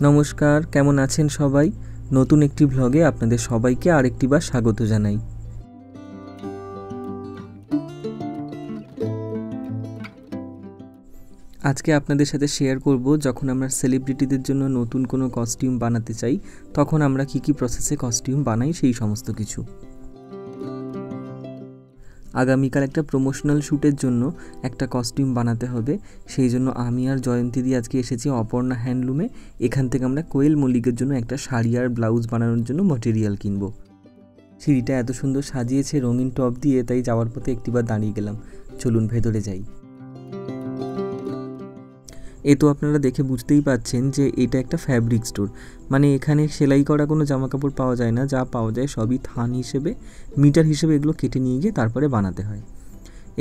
নমস্কার, কেমন আছেন সবাই? নতুন একটি ভ্লগে আপনাদের সবাইকে আরেকটিবার স্বাগত জানাই। আজকে আপনাদের সাথে শেয়ার করব যখন আমরা সেলিব্রিটিদের জন্য নতুন কোনো কস্টিউম বানাতে চাই তখন আমরা কি প্রসেসে কস্টিউম বানাই সেই সমস্ত কিছু। আগামীকাল একটা প্রমোশনাল শ্যুটের জন্য একটা কস্টিউম বানাতে হবে, সেই জন্য আমি আর জয়ন্তী দি আজকে এসেছি অপর্ণা হ্যান্ডলুমে। এখান থেকে আমরা কোয়েল মল্লিকের জন্য একটা শাড়ি আর ব্লাউজ বানানোর জন্য ম্যাটেরিয়াল কিনবো। সিঁড়িটা এত সুন্দর সাজিয়েছে রঙিন টপ দিয়ে, তাই যাওয়ার পথে একটিবার দাঁড়িয়ে গেলাম। চলুন ভেতরে যাই। এ তো আপনারা দেখে বুঝতেই পাচ্ছেন যে এটা একটা ফ্যাব্রিক স্টোর, মানে এখানে সেলাই করা কোনো জামা কাপড় পাওয়া যায় না, যা পাওয়া যায় সবই থান হিসেবে, মিটার হিসেবে এগুলো কেটে নিয়ে গিয়ে তারপরে বানাতে হয়।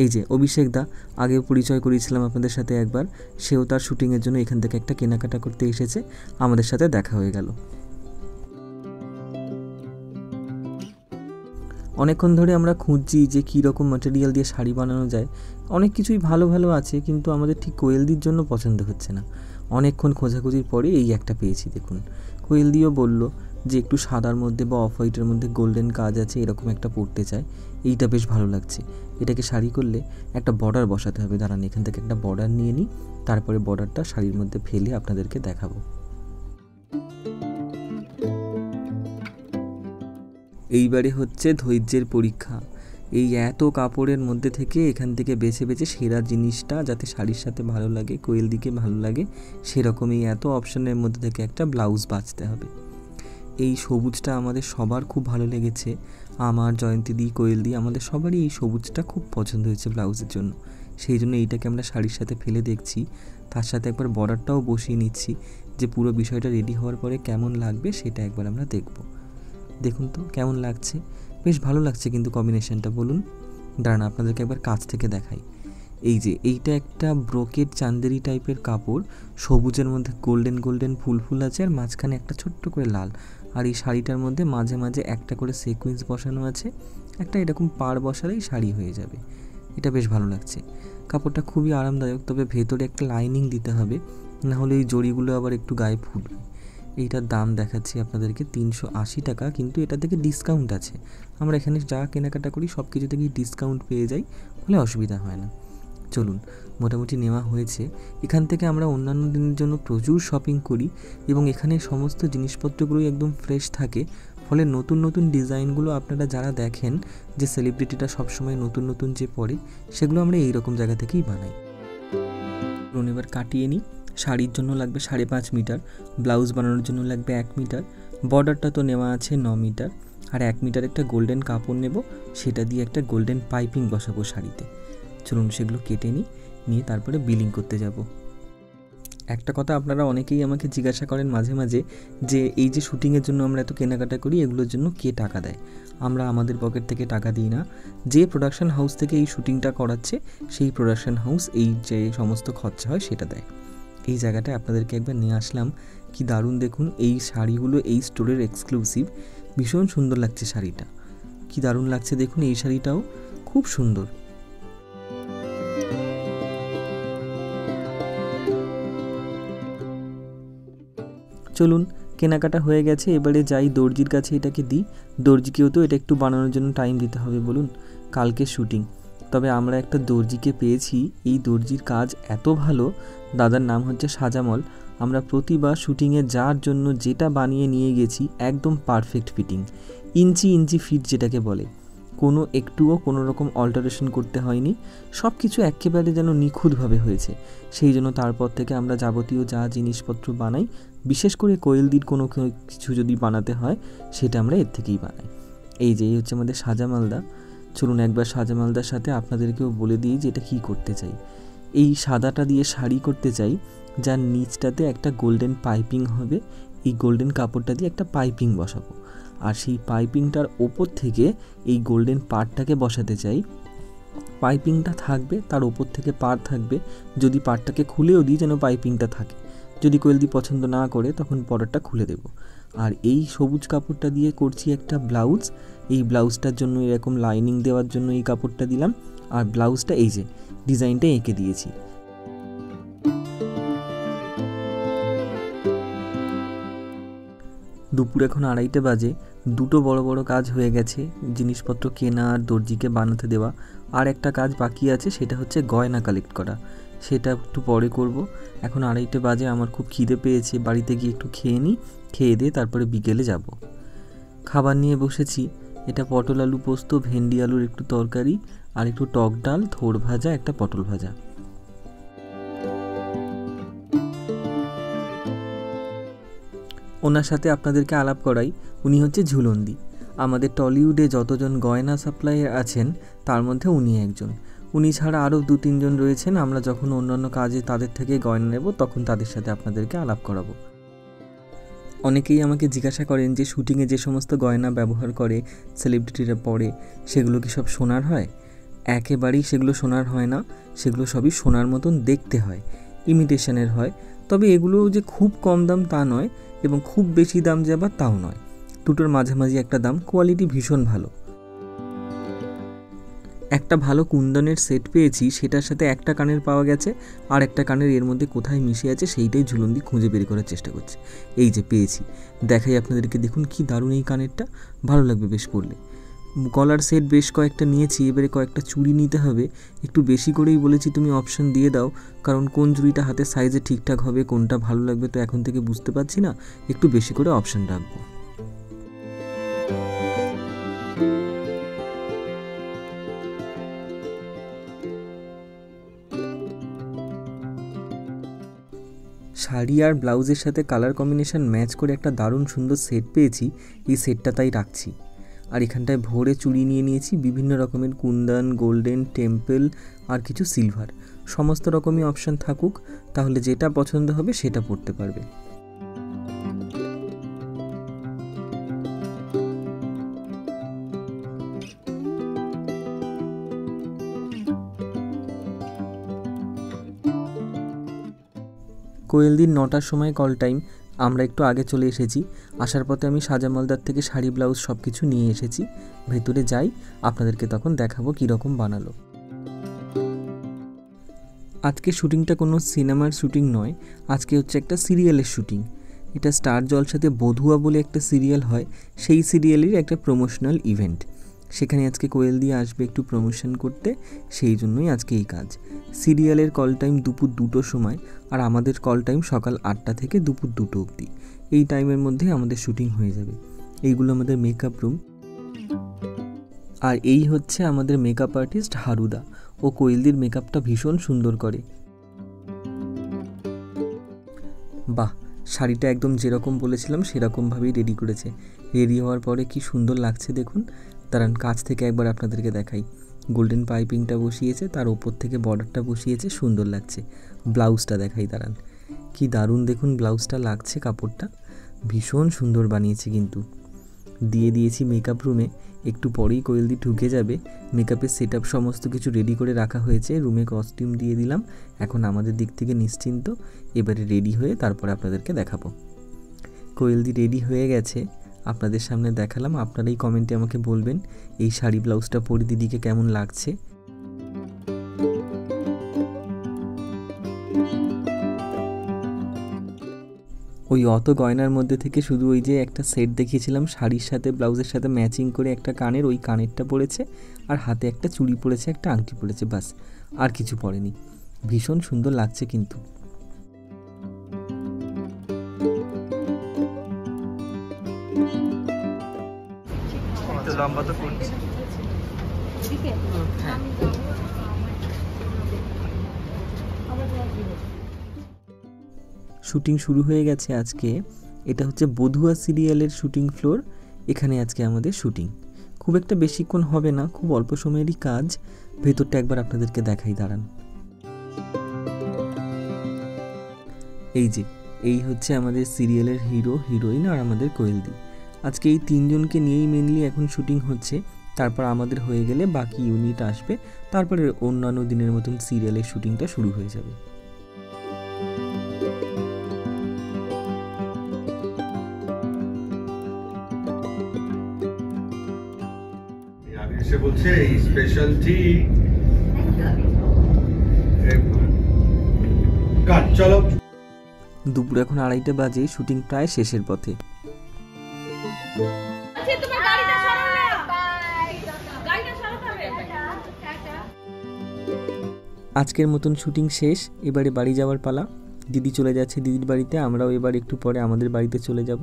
এই যে অভিষেক দা, আগে পরিচয় করিয়েছিলাম আপনাদের সাথে একবার, সেও তার শুটিংয়ের জন্য এখান থেকে একটা কেনাকাটা করতে এসেছে, আমাদের সাথে দেখা হয়ে গেল। অনেকক্ষণ ধরে আমরা খুঁজছি যে কী রকম ম্যাটেরিয়াল দিয়ে শাড়ি বানানো যায়। অনেক কিছুই ভালো ভালো আছে, কিন্তু আমাদের ঠিক কোয়েলদির জন্য পছন্দ হচ্ছে না। অনেকক্ষণ খোঁজাখুঁজির পরে এই একটা পেয়েছি। দেখুন, কোয়েলদিও বলল যে একটু সাদার মধ্যে বা অফ হোয়াইটের মধ্যে গোল্ডেন কাজ আছে এরকম একটা পরতে চায়, এইটা বেশ ভালো লাগছে। এটাকে শাড়ি করলে একটা বর্ডার বসাতে হবে। দাঁড়ান, এখান থেকে একটা বর্ডার নিয়ে নিই, তারপরে বর্ডারটা শাড়ির মধ্যে ফেলে আপনাদেরকে দেখাবো। এইবারে হচ্ছে ধৈর্যের পরীক্ষা। এই এত কাপড়ের মধ্যে থেকে এখান থেকে বেছে বেছে সেরা জিনিসটা যাতে শাড়ির সাথে ভালো লাগে, কোয়েলদিকে ভালো লাগে, সেরকমই এত অপশনের মধ্যে থেকে একটা ব্লাউজ বাছতে হবে। এই সবুজটা আমাদের সবার খুব ভালো লেগেছে, আমার, জয়ন্তীদি, কোয়েলদি, আমাদের সবারই এই সবুজটা খুব পছন্দ হয়েছে ব্লাউজের জন্য। সেই জন্য এইটাকে আমরা শাড়ির সাথে ফেলে দেখছি, তার সাথে একবার বর্ডারটাও বসিয়ে নিচ্ছি, যে পুরো বিষয়টা রেডি হওয়ার পরে কেমন লাগবে সেটা একবার আমরা দেখব। দেখুন তো কেমন লাগছে, বেশ ভালো লাগছে কিন্তু কম্বিনেশনটা। বলুন, দাঁড়ান আপনাদেরকে একবার কাছ থেকে দেখাই। এই যে এইটা একটা ব্রোকেট চান্দেরি টাইপের কাপড়, সবুজের মধ্যে গোল্ডেন গোল্ডেন ফুল ফুল আছে, আর মাঝখানে একটা ছোট্ট করে লাল। আর এই শাড়িটার মধ্যে মাঝে মাঝে একটা করে সিকোয়েন্স বসানো আছে, একটা এরকম পাড় বসালেই শাড়ি হয়ে যাবে। এটা বেশ ভালো লাগছে। কাপড়টা খুবই আরামদায়ক, তবে ভেতরে একটা লাইনিং দিতে হবে, নাহলে এই জড়িগুলো আবার একটু গায়ে ফুটবে। এইটার দাম দেখাচ্ছি আপনাদেরকে 380 টাকা, কিন্তু এটা থেকে ডিসকাউন্ট আছে। আমরা এখানে যা কেনাকাটা করি সব কিছু থেকেই ডিসকাউন্ট পেয়ে যাই, ফলে অসুবিধা হয় না। চলুন, মোটামুটি নেওয়া হয়েছে। এখান থেকে আমরা অন্যান্য দিনের জন্য প্রচুর শপিং করি এবং এখানে সমস্ত জিনিসপত্রগুলোই একদম ফ্রেশ থাকে, ফলে নতুন নতুন ডিজাইনগুলো আপনারা যারা দেখেন যে সেলিব্রিটিটা সবসময় নতুন নতুন যে পরে, সেগুলো আমরা এইরকম জায়গা থেকেই বানাই। এবার কাটিয়ে নিই। শাড়ির জন্য লাগবে 5.5 মিটার, ব্লাউজ বানানোর জন্য লাগবে 1 মিটার, বর্ডারটা তো নেওয়া আছে 9 মিটার, আর 1 মিটার একটা গোল্ডেন কাপড় নেব, সেটা দিয়ে একটা গোল্ডেন পাইপিং বসাবো শাড়িতে। চলুন সেগুলো কেটে নিয়ে তারপরে বিলিং করতে যাব। একটা কথা আপনারা অনেকেই আমাকে জিজ্ঞাসা করেন মাঝে মাঝে যে এই যে শ্যুটিংয়ের জন্য আমরা এত কেনাকাটা করি, এগুলোর জন্য কে টাকা দেয়? আমরা আমাদের পকেট থেকে টাকা দিই না, যে প্রোডাকশন হাউস থেকে এই শ্যুটিংটা করাচ্ছে সেই প্রোডাকশন হাউস এই যে সমস্ত খরচা হয় সেটা দেয়। এই জায়গাটায় আপনাদেরকে একবার নিয়ে আসলাম, কি দারুণ দেখুন, এই শাড়িগুলো এই স্টোরের এক্সক্লুসিভ, ভীষণ সুন্দর লাগছে শাড়িটা, কি দারুণ লাগছে দেখুন, এই শাড়িটাও খুব সুন্দর। চলুন, কেনাকাটা হয়ে গেছে, এবারে যাই দর্জির কাছে এটাকে দিই। দর্জিকেও তো এটা একটু বানানোর জন্য টাইম দিতে হবে বলুন, কালকে শ্যুটিং। তবে আমরা একটা দর্জিকে পেয়েছি, এই দর্জির কাজ এত ভালো, দাদার নাম হচ্ছে সাজামল। আমরা প্রতিবার শ্যুটিংয়ে যার জন্য যেটা বানিয়ে নিয়ে গেছি একদম পারফেক্ট ফিটিং, ইঞ্চি ইঞ্চি ফিট যেটাকে বলে, কোনো একটুও কোনো রকম অল্টারেশন করতে হয়নি, সব কিছু একেবারে যেন নিখুঁতভাবে হয়েছে। সেই জন্য তারপর থেকে আমরা যাবতীয় যা জিনিসপত্র বানাই, বিশেষ করে কোয়েলদির কোনো কিছু যদি বানাতে হয় সেটা আমরা এর থেকেই বানাই। এই যে এই হচ্ছে আমাদের সাজামালদা। চলুন একবার সাজামালদার সাথে আপনাদেরকেও বলে দিই যে এটা কী করতে চাই। এই সাদাটা দিয়ে শাড়ি করতে চাই, যার নিচটাতে একটা গোল্ডেন পাইপিং হবে, এই গোল্ডেন কাপড়টা দিয়ে একটা পাইপিং বসাবো, আর সেই পাইপিংটার ওপর থেকে এই গোল্ডেন পাড়টাকে বসাতে চাই। পাইপিংটা থাকবে, তার ওপর থেকে পাড় থাকবে, যদি পাড়টাকে খুলেও দিই যেন পাইপিংটা থাকে, যদি কোয়েলদি পছন্দ না করে তখন পরেরটা খুলে দেব। আর এই সবুজ কাপড়টা দিয়ে করছি একটা ব্লাউজ, এই ব্লাউজটার জন্য এরকম লাইনিং দেওয়ার জন্য এই কাপড়টা দিলাম, আর ব্লাউজটা এই যে ডিজাইনটা এঁকে দিয়েছি। দুপুর এখন 2:30 বাজে। দুটো বড় বড় কাজ হয়ে গেছে, জিনিসপত্র কেনা আর দর্জিকে বানাতে দেওয়া। আর একটা কাজ বাকি আছে, সেটা হচ্ছে গয়না কালেক্ট করা, সেটা একটু পরে করব। এখন 2:30 বাজে, আমার খুব খিদে পেয়েছে, বাড়িতে গিয়ে একটু খেয়ে নিই, খেয়ে দিয়ে তারপরে বিকেলে যাব। খাবার নিয়ে বসেছি, এটা পটল আলু পোস্ত, ভেন্ডি আলুর একটু তরকারি, আর একটু টক ডাল, থোড় ভাজা, একটা পটল ভাজা। ওনার সাথে আপনাদেরকে আলাপ করাই, উনি হচ্ছে ঝুলন্দি। আমাদের টলিউডে যতজন গয়না সাপ্লাইয়ার আছেন তার মধ্যে উনি একজন। উনি ছাড়া আরও 2-3 জন রয়েছেন। আমরা যখন অন্যান্য কাজে তাদের থেকে গয়না নেব তখন তাদের সাথে আপনাদেরকে আলাপ করাবো। অনেকেই আমাকে জিজ্ঞাসা করেন যে শুটিংয়ে যে সমস্ত গয়না ব্যবহার করে সেলিব্রিটিরা পরে, সেগুলো কি সব সোনার হয়? একেবারেই সেগুলো সোনার হয় না, সেগুলো সবই সোনার মতন দেখতে হয়, ইমিটেশনের হয়। তবে এগুলো যে খুব কম দাম তা নয়, এবং খুব বেশি দাম যে আবার তাও নয়, দুটোর মাঝামাঝি একটা দাম। কোয়ালিটি ভীষণ ভালো। একটা ভালো কুন্দনের সেট পেয়েছি, সেটার সাথে একটা কানের পাওয়া গেছে, আর একটা কানের এর মধ্যে কোথায় মিশে আছে সেইটাই ঝুলন্দি খুঁজে বের করার চেষ্টা করছে। এই যে পেয়েছি, দেখাই আপনাদেরকে, দেখুন কি দারুণ এই কানেরটা, ভালো লাগবে বেশ পড়লে। গলার সেট বেশ কয়েকটা নিয়েছি, এবারে কয়েকটা চুড়ি নিতে হবে। একটু বেশি করেই বলেছি তুমি অপশন দিয়ে দাও, কারণ কোন চুড়িটা হাতের সাইজে ঠিকঠাক হবে, কোনটা ভালো লাগবে তো এখন থেকে বুঝতে পারছি না, একটু বেশি করে অপশন রাখবো। শাড়ি আর ব্লাউজের সাথে কালার কম্বিনেশন ম্যাচ করে একটা দারুণ সুন্দর সেট পেয়েছি, এই সেটটা তাই রাখছি। আর এখানটায় ভরে চুড়ি নিয়ে নিয়েছি, বিভিন্ন রকমের কুন্দন, গোল্ডেন, টেম্পল আর কিছু সিলভার। সমস্ত রকমই অপশান থাকুক, তাহলে যেটা পছন্দ হবে সেটা পরতে পারবে। কোয়েলদির 9টার সময় কল টাইম, আমরা একটু আগে চলে এসেছি। আসার পথে আমি সাজা মালদার থেকে শাড়ি ব্লাউজ সব কিছু নিয়ে এসেছি। ভেতরে যাই, আপনাদেরকে তখন দেখাবো কীরকম বানালো। আজকে শ্যুটিংটা কোনো সিনেমার শ্যুটিং নয়, আজকে হচ্ছে একটা সিরিয়ালের শ্যুটিং। এটা স্টার জলসাতে বধুয়া বলে একটা সিরিয়াল হয়, সেই সিরিয়ালের একটা প্রমোশনাল ইভেন্ট। সেখানে আজকে কোয়েলদি আসবে একটু প্রমোশন করতে, সেই জন্যই আজকে এই কাজ। সিরিয়ালের কল টাইম দুপুর 2টোর সময়, আর আমাদের কল টাইম সকাল 8টা থেকে দুপুর 2টো অবধি। এই টাইমের মধ্যে আমাদের শ্যুটিং হয়ে যাবে। এইগুলো আমাদের মেকআপ রুম। আর এই হচ্ছে আমাদের মেকআপ আর্টিস্ট হারুদা, ও কোয়েলদির মেকআপটা ভীষণ সুন্দর করে। বাহ, শাড়িটা একদম যেরকম বলেছিলাম সেরকমভাবেই রেডি করেছে। রেডি হওয়ার পরে কি সুন্দর লাগছে দেখুন। দাঁড়ান কাছ থেকে একবার আপনাদেরকে দেখাই। গোল্ডেন পাইপিংটা বসিয়েছে, তার ওপর থেকে বর্ডারটা বসিয়েছে, সুন্দর লাগছে। ব্লাউজটা দেখাই, দাঁড়ান, কি দারুণ দেখুন ব্লাউজটা লাগছে, কাপড়টা ভীষণ সুন্দর বানিয়েছে। কিন্তু দিয়ে দিয়েছি মেকআপ রুমে, একটু পরেই কোয়েলদি ঢুকে যাবে। মেকআপের সেট আপ সমস্ত কিছু রেডি করে রাখা হয়েছে, রুমে কস্টিউম দিয়ে দিলাম। এখন আমাদের দিক থেকে নিশ্চিন্ত, এবারে রেডি হয়ে তারপরে আপনাদেরকে দেখাবো। কোয়েলদি রেডি হয়ে গেছে, আপনাদের সামনে দেখালাম। আপনারাই কমেন্টে আমাকে বলবেন এই শাড়ি ব্লাউজটা পরে দিদিকে কেমন লাগছে। ওই অত গয়নার মধ্যে থেকে শুধু ওই যে একটা সেট দেখিয়েছিলাম শাড়ির সাথে ব্লাউজের সাথে ম্যাচিং করে, একটা কানের, ওই কানেরটা পরেছে, আর হাতে একটা চুড়ি পরেছে, একটা আংটি পরেছে, বাস, আর কিছু পরেনি। ভীষণ সুন্দর লাগছে কিন্তু। লম্বা তো করছে। শুটিং শুরু হয়ে গেছে আজকে। এটা হচ্ছে বধুয়া সিরিয়ালের শুটিং ফ্লোর। এখানে আজকে আমাদের শুটিং। খুব একটা বেশিক্ষণ হবে না, খুব অল্প সময়েরই কাজ। ভেতরটা একবার আপনাদেরকে দেখাই, দাঁড়ান। এই যে, এই হচ্ছে আমাদের সিরিয়ালের হিরো, হিরোইন আর আমাদের কোয়েলদি। আজকে এই 3 জনকে নিয়েই মেনলি এখন শুটিং হচ্ছে। তারপর আমাদের হয়ে গেলে বাকি ইউনিট আসবে, তারপরে অন্যান্য দিনের মতন সিরিয়ালের শুটিংটা শুরু হয়ে যাবে। সে বলছে স্পেশাল টি কাট, চলো। দুপুর এখন 2:30 বাজে, শুটিং প্রায় শেষের পথে। আচ্ছা তোমার গাড়িটা সরাও না, গাড়িটা সরাতে হবে। আজকের মতন শুটিং শেষ, এবারে বাড়ি যাওয়ার পালা। দিদি চলে যাচ্ছে দিদির বাড়িতে, আমরাও এবার একটু পরে আমাদের বাড়িতে চলে যাব।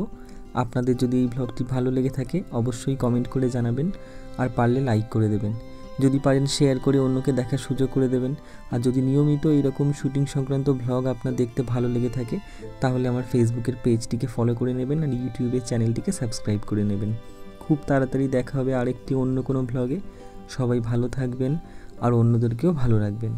আপনাদের যদি এই ব্লগটি ভালো লেগে থাকে অবশ্যই কমেন্ট করে জানাবেন, আর পারলে লাইক করে দেবেন। যদি পারেন শেয়ার করে অন্যকে দেখার সুযোগ করে দেবেন। আর যদি নিয়মিত এরকম শুটিং সংক্রান্ত ব্লগ আপনার দেখতে ভালো লেগে থাকে তাহলে আমার ফেসবুকের পেজটিকে ফলো করে নেবেন আর ইউটিউবের চ্যানেলটিকে সাবস্ক্রাইব করে নেবেন। খুব তাড়াতাড়ি দেখা হবে আরেকটি অন্য কোনো ব্লগে। সবাই ভালো থাকবেন আর অন্যদেরকেও ভালো রাখবেন।